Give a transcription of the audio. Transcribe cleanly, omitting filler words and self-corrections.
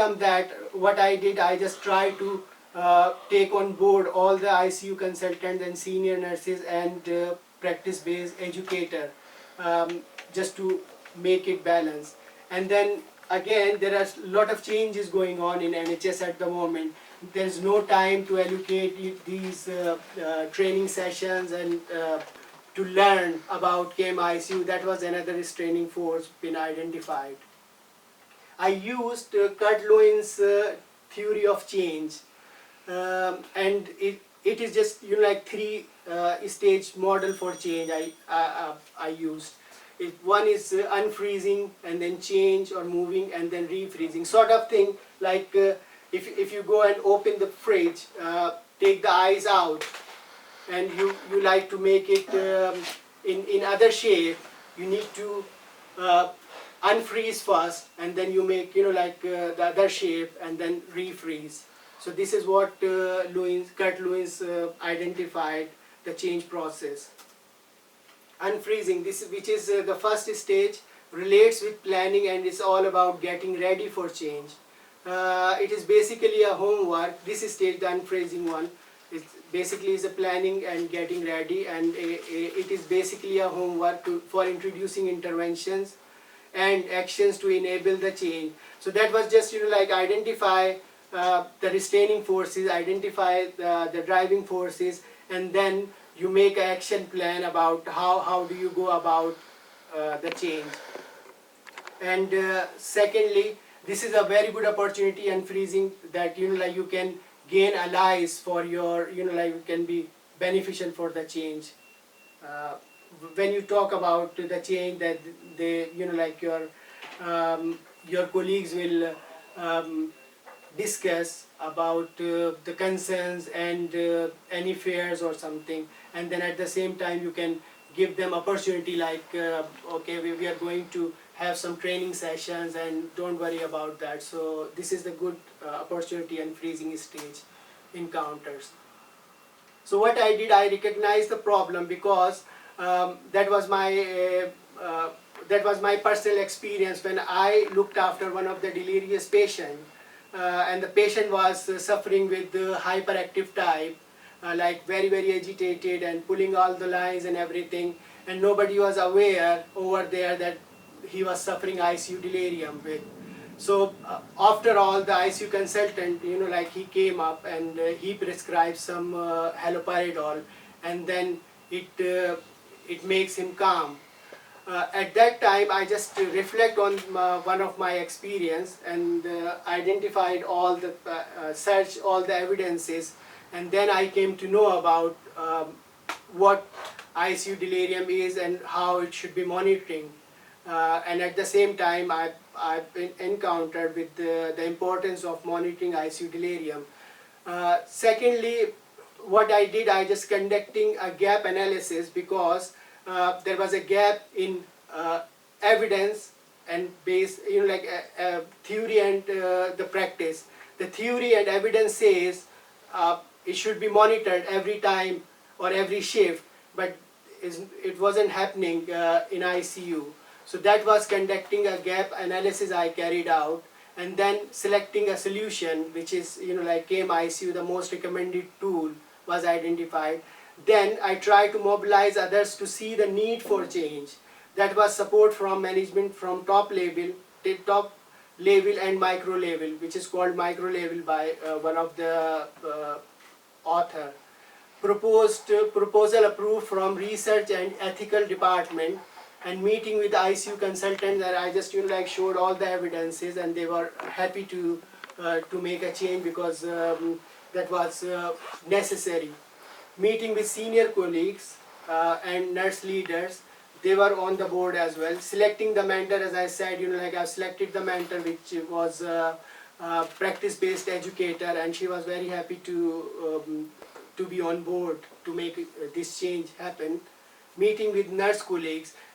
overcome that, what I did, I just tried to take on board all the ICU consultants and senior nurses and practice-based educator, just to make it balanced. And then again, there are a lot of changes going on in NHS at the moment. There's no time to allocate these training sessions and to learn about KM-ICU. That was another restraining force been identified. I used Kurt Lewin's theory of change, and it is just like three stage model for change I used. One is unfreezing and then change or moving and then refreezing, sort of thing like if you go and open the fridge, take the eyes out, and you like to make it in other shape, you need to unfreeze first and then you make the other shape and then refreeze. So this is what Kurt Lewis identified, the change process. Unfreezing, which is the first stage, relates with planning and is all about getting ready for change. It is basically a homework. This stage, the unfreezing one, it basically is a planning and getting ready, and it is basically a homework for introducing interventions and actions to enable the change. So that was just identify the restraining forces, identify the driving forces, and then you make an action plan about how do you go about the change. And secondly, this is a very good opportunity, unfreezing, that you can gain allies for your you can be beneficial for the change. When you talk about the change, that they your colleagues will discuss about the concerns and any fears or something, and then at the same time you can give them opportunity like okay, we are going to have some training sessions and don't worry about that. So this is the good opportunity and freezing stage encounters. So what I did, I recognized the problem because that was my personal experience when I looked after one of the delirious patients. And the patient was suffering with the hyperactive type, like very agitated and pulling all the lines and everything, and nobody was aware over there that he was suffering ICU delirium with. So after all, the ICU consultant, he came up and he prescribed some haloperidol, and then it makes him calm. At that time, I just reflect on one of my experience and identified all the, search all the evidences, and then I came to know about what ICU delirium is and how it should be monitoring. And at the same time, I've been encountered with the importance of monitoring ICU delirium. Secondly, what I did, I just conducting a gap analysis because there was a gap in evidence and base, theory and the practice. The theory and evidence says it should be monitored every time or every shift, but it wasn't happening in ICU. So that was conducting a gap analysis I carried out, and then selecting a solution, which is KM-ICU, the most recommended tool, was identified. Then I tried to mobilize others to see the need for change. That was support from management from top level and micro level, which is called micro level by one of the author. Proposal approved from research and ethical department, and meeting with ICU consultants, and I just showed all the evidences, and they were happy to make a change because that was necessary. Meeting with senior colleagues and nurse leaders, they were on the board as well. Selecting the mentor, as I said, I've selected the mentor, which was a practice-based educator, and she was very happy to be on board to make this change happen. Meeting with nurse colleagues,